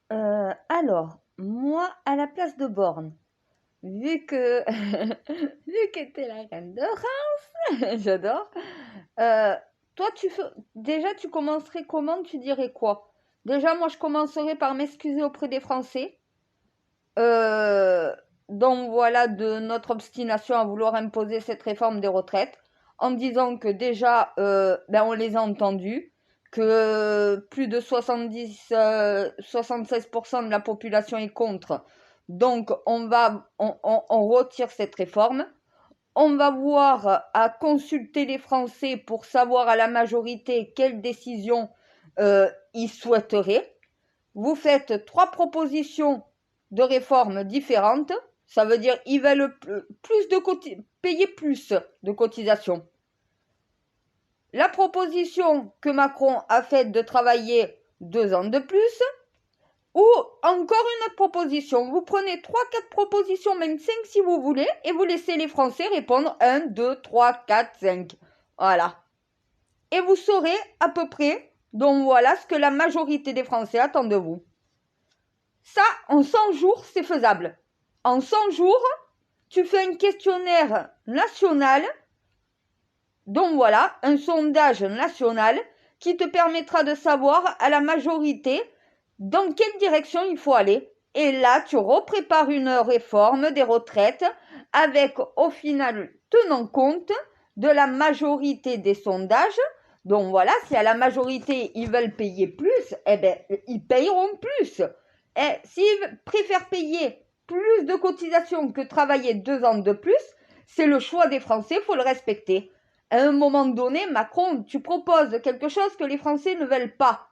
Alors, moi, à la place de Borne, vu que vu que t'es la reine de France, j'adore. euh, Toi, déjà, tu commencerais comment? Tu dirais quoi? Déjà, moi, je commencerais par m'excuser auprès des Français. Euh, donc voilà, de notre obstination à vouloir imposer cette réforme des retraites, en disant que déjà, on les a entendus, que plus de 76% de la population est contre. Donc on retire cette réforme. On va voir à consulter les Français pour savoir à la majorité quelle décision ils souhaiteraient. Vous faites 3 propositions de réformes différentes. Ça veut dire qu'ils veulent payer plus de cotisations. La proposition que Macron a faite de travailler 2 ans de plus, ou encore une autre proposition. Vous prenez 3, 4 propositions, même 5 si vous voulez, et vous laissez les Français répondre 1, 2, 3, 4, 5. Voilà. Et vous saurez à peu près, donc voilà, ce que la majorité des Français attendent de vous. Ça, en 100 jours, c'est faisable. En 100 jours, tu fais un questionnaire national, donc voilà, un sondage national qui te permettra de savoir à la majorité dans quelle direction il faut aller. Et là, tu reprépares une réforme des retraites avec, au final, tenant compte de la majorité des sondages. Donc voilà, si à la majorité, ils veulent payer plus, eh bien, ils payeront plus. Et s'ils préfèrent payer plus de cotisations que travailler 2 ans de plus, c'est le choix des Français, il faut le respecter. À un moment donné, Macron, tu proposes quelque chose que les Français ne veulent pas.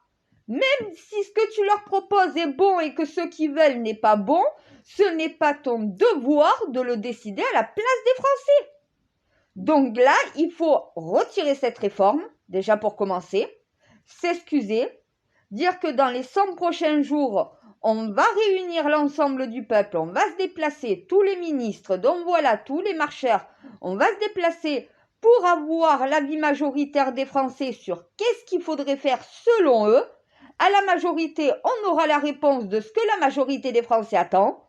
Même si ce que tu leur proposes est bon et que ce qu'ils veulent n'est pas bon, ce n'est pas ton devoir de le décider à la place des Français. Donc là, il faut retirer cette réforme, déjà pour commencer, s'excuser, dire que dans les 100 prochains jours, on va réunir l'ensemble du peuple, on va se déplacer, tous les ministres, donc voilà, tous les marcheurs, on va se déplacer pour avoir l'avis majoritaire des Français sur qu'est-ce qu'il faudrait faire selon eux. À la majorité, on aura la réponse de ce que la majorité des Français attend.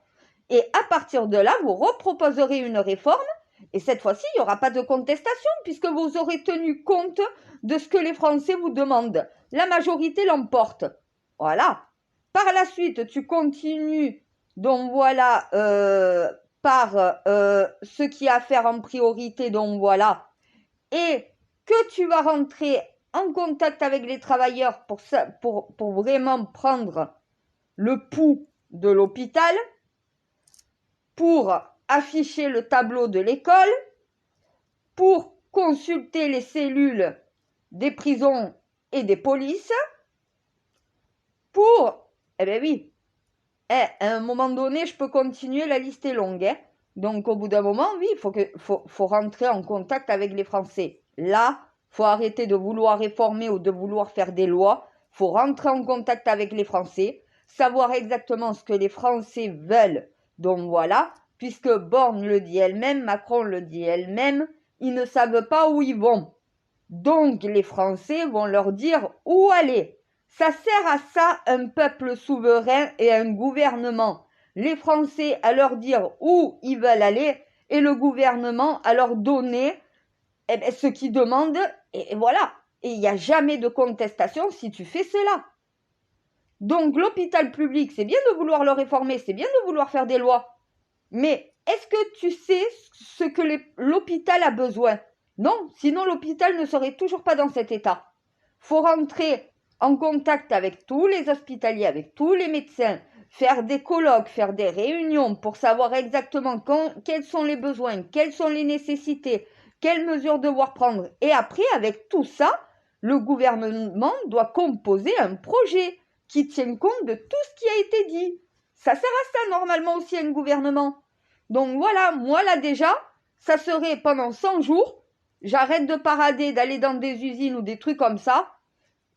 Et à partir de là, vous reproposerez une réforme. Et cette fois-ci, il n'y aura pas de contestation puisque vous aurez tenu compte de ce que les Français vous demandent. La majorité l'emporte. Voilà. Par la suite, tu continues. Donc voilà, par ce qui a à faire en priorité. Donc voilà. Et que tu vas rentrer en contact avec les travailleurs pour vraiment prendre le pouls de l'hôpital, pour afficher le tableau de l'école, pour consulter les cellules des prisons et des polices, pour... Eh bien oui, à un moment donné, je peux continuer, la liste est longue. Hein. Donc au bout d'un moment, oui, faut rentrer en contact avec les Français. Là, faut arrêter de vouloir réformer ou de vouloir faire des lois. Faut rentrer en contact avec les Français, savoir exactement ce que les Français veulent. Donc voilà, puisque Borne le dit elle-même, Macron le dit elle-même, ils ne savent pas où ils vont. Donc les Français vont leur dire où aller. Ça sert à ça un peuple souverain et un gouvernement. Les Français à leur dire où ils veulent aller et le gouvernement à leur donner ce qu'ils demandent. Et voilà. Et il n'y a jamais de contestation si tu fais cela. Donc l'hôpital public, c'est bien de vouloir le réformer, c'est bien de vouloir faire des lois. Mais est-ce que tu sais ce que l'hôpital a besoin? Non, sinon l'hôpital ne serait toujours pas dans cet état. Faut rentrer en contact avec tous les hospitaliers, avec tous les médecins, faire des colloques, faire des réunions pour savoir exactement quels sont les besoins, quelles sont les nécessités, quelles mesures devoir prendre. Et après, avec tout ça, le gouvernement doit composer un projet qui tienne compte de tout ce qui a été dit. Ça sert à ça normalement aussi un gouvernement. Donc voilà, moi là déjà, ça serait pendant 100 jours, j'arrête de parader, d'aller dans des usines ou des trucs comme ça.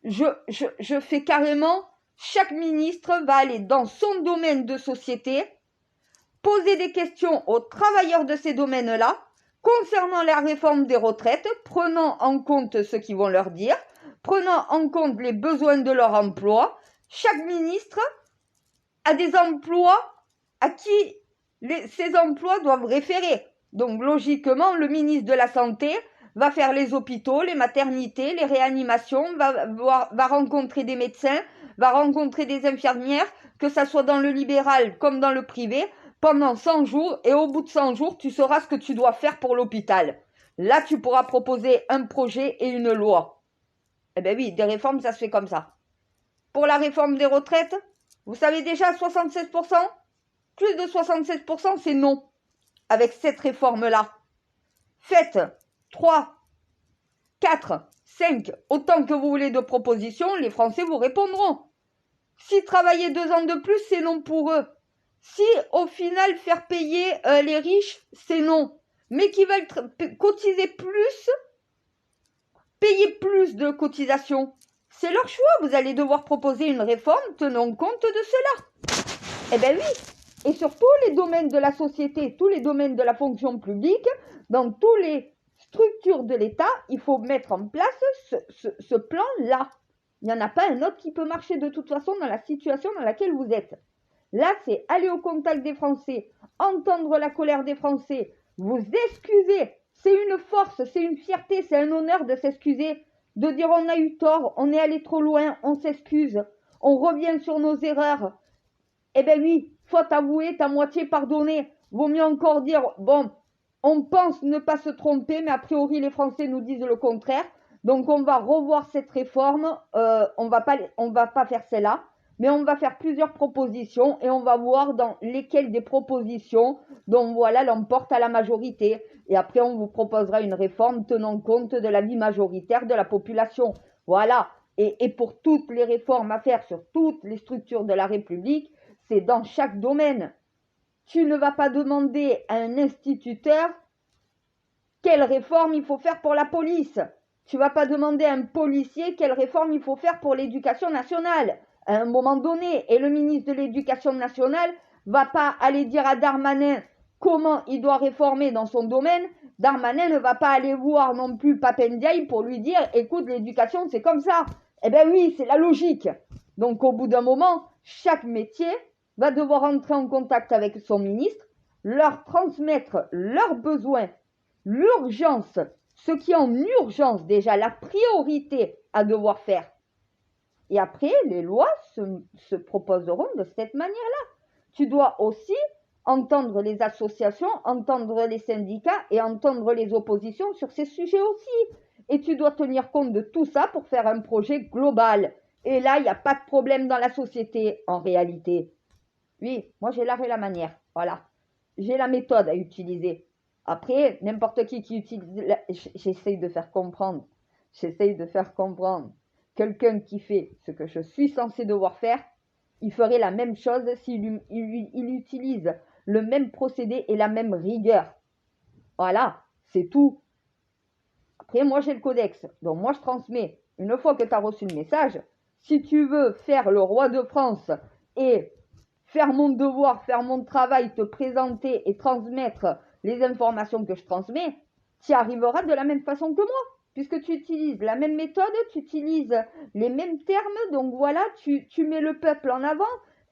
Je fais carrément, chaque ministre va aller dans son domaine de société, poser des questions aux travailleurs de ces domaines-là, concernant la réforme des retraites, prenant en compte ce qu'ils vont leur dire, prenant en compte les besoins de leur emploi. Chaque ministre à des emplois à qui ces emplois doivent référer. Donc logiquement, le ministre de la Santé va faire les hôpitaux, les maternités, les réanimations, va rencontrer des médecins, va rencontrer des infirmières, que ça soit dans le libéral comme dans le privé, pendant 100 jours, et au bout de 100 jours, tu sauras ce que tu dois faire pour l'hôpital. Là, tu pourras proposer un projet et une loi. Eh bien oui, des réformes, ça se fait comme ça. Pour la réforme des retraites, vous savez déjà 76%, plus de 76%, c'est non. Avec cette réforme-là, faites 3, 4, 5, autant que vous voulez de propositions, les Français vous répondront. Si travailler 2 ans de plus, c'est non pour eux. Si au final faire payer les riches, c'est non. Mais qui veulent cotiser plus, payer plus de cotisations, c'est leur choix. Vous allez devoir proposer une réforme tenant compte de cela. Eh bien oui. Et sur tous les domaines de la société, tous les domaines de la fonction publique, dans toutes les structures de l'État, il faut mettre en place ce plan-là. Il n'y en a pas un autre qui peut marcher de toute façon dans la situation dans laquelle vous êtes. Là, c'est aller au contact des Français, entendre la colère des Français, vous excuser. C'est une force, c'est une fierté, c'est un honneur de s'excuser, de dire on a eu tort, on est allé trop loin, on s'excuse, on revient sur nos erreurs. Eh bien oui, faute avouée, à moitié pardonnée. Vaut mieux encore dire, bon, on pense ne pas se tromper, mais a priori les Français nous disent le contraire. Donc on va revoir cette réforme, on va pas faire celle-là, mais on va faire plusieurs propositions et on va voir dans lesquelles des propositions, dont voilà, l'emporte à la majorité. Et après on vous proposera une réforme tenant compte de la vie majoritaire de la population. Voilà. Et pour toutes les réformes à faire sur toutes les structures de la République, c'est dans chaque domaine. Tu ne vas pas demander à un instituteur quelle réforme il faut faire pour la police. Tu ne vas pas demander à un policier quelle réforme il faut faire pour l'éducation nationale. À un moment donné, et le ministre de l'Éducation nationale va pas aller dire à Darmanin comment il doit réformer dans son domaine. Darmanin ne va pas aller voir non plus Pape Ndiaye pour lui dire « Écoute, l'éducation, c'est comme ça ». Eh bien oui, c'est la logique. Donc au bout d'un moment, chaque métier va devoir entrer en contact avec son ministre, leur transmettre leurs besoins, l'urgence, ce qui est en urgence déjà, la priorité à devoir faire. Et après, les lois se proposeront de cette manière-là. Tu dois aussi entendre les associations, entendre les syndicats et entendre les oppositions sur ces sujets aussi. Et tu dois tenir compte de tout ça pour faire un projet global. Et là, il n'y a pas de problème dans la société en réalité. Oui, moi j'ai l'art et la manière. Voilà. J'ai la méthode à utiliser. Après, n'importe qui utilise... J'essaye de faire comprendre. J'essaye de faire comprendre. Quelqu'un qui fait ce que je suis censé devoir faire, il ferait la même chose s'il utilise le même procédé et la même rigueur. Voilà, c'est tout. Après, moi j'ai le codex. Donc moi je transmets. Une fois que tu as reçu le message, si tu veux faire le roi de France et faire mon devoir, faire mon travail, te présenter et transmettre les informations que je transmets, tu y arriveras de la même façon que moi, puisque tu utilises la même méthode, tu utilises les mêmes termes, donc voilà, tu mets le peuple en avant.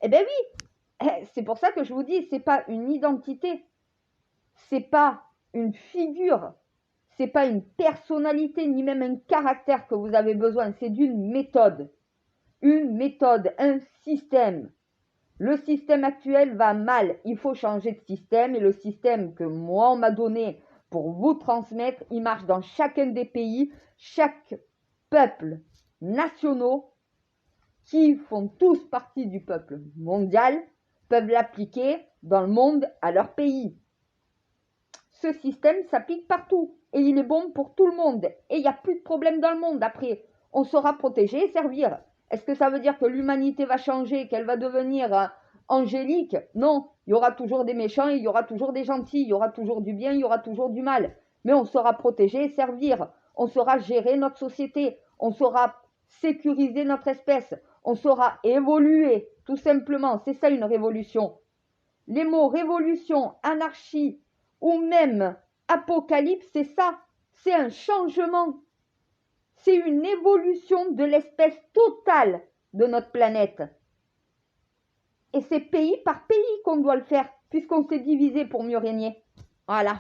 Eh bien oui, c'est pour ça que je vous dis, c'est pas une identité, c'est pas une figure, c'est pas une personnalité, ni même un caractère que vous avez besoin, c'est d'une méthode. Une méthode, un système. Le système actuel va mal, il faut changer de système et le système que moi on m'a donné pour vous transmettre, il marche dans chacun des pays, chaque peuple nationaux qui font tous partie du peuple mondial peuvent l'appliquer dans le monde à leur pays. Ce système s'applique partout et il est bon pour tout le monde et il n'y a plus de problème dans le monde. Après, on saura protéger et servir. Est-ce que ça veut dire que l'humanité va changer, qu'elle va devenir angélique? Non, il y aura toujours des méchants, il y aura toujours des gentils, il y aura toujours du bien, il y aura toujours du mal. Mais on saura protéger et servir. On saura gérer notre société. On saura sécuriser notre espèce. On saura évoluer, tout simplement. C'est ça une révolution. Les mots révolution, anarchie ou même apocalypse, c'est ça. C'est un changement. C'est une évolution de l'espèce totale de notre planète. Et c'est pays par pays qu'on doit le faire, puisqu'on s'est divisé pour mieux régner. Voilà.